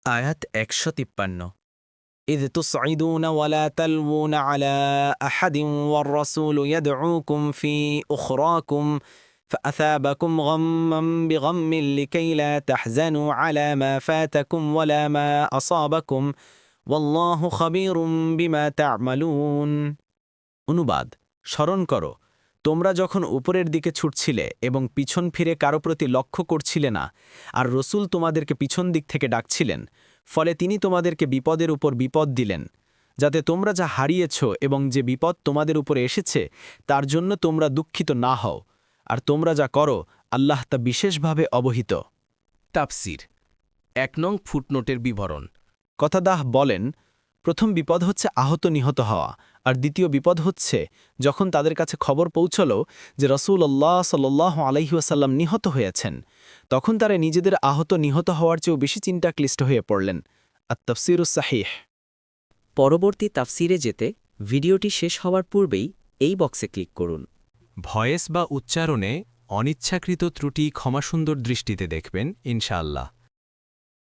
আয়াত ১৫৩ إذ تصعدون ولا تلوون على أحد والرسول يدعوكم في أخراكم فأثابكم غما بغم لكي لا تحزنوا على ما فاتكم ولا ما أصابكم والله خبير بما تعملون অনুবাদ স্মরণ করো তোমরা যখন উপরের দিকে ছুটছিলে এবং পিছন ফিরে কারো প্রতি লক্ষ্য করছিলে না আর রসূল তোমাদেরকে পিছন দিক থেকে ডাকছিলেন ফলে তিনি তোমাদেরকে বিপদের উপর বিপদ দিলেন যাতে তোমরা যা হারিয়েছ এবং যে বিপদ তোমাদের উপরে এসেছে তার জন্য তোমরা দুঃখিত না হও আর তোমরা যা করো আল্লাহ তা বিশেষভাবে অবহিত। তাফসির ১ নং ফুটনোটের বিবরণ। কথাদাহ বলেন, প্রথম বিপদ হচ্ছে আহত নিহত হওয়া, আর দ্বিতীয় বিপদ হচ্ছে যখন তাদের কাছে খবর পৌঁছল যে রাসূলুল্লাহ সাল্লাল্লাহু আলাইহি ওয়াসাল্লাম নিহত হয়েছেন, তখন তারা নিজেদের আহত নিহত হওয়ার চেয়েও বেশি চিন্তাক্লিষ্ট হয়ে পড়লেন। আত-তাফসীরুস সাহিহ। পরবর্তী তাফসিরে যেতে ভিডিওটি শেষ হওয়ার পূর্বেই এই বক্সে ক্লিক করুন। ভয়েস বা উচ্চারণে অনিচ্ছাকৃত ত্রুটি ক্ষমাসুন্দর দৃষ্টিতে দেখবেন ইনশাআল্লাহ।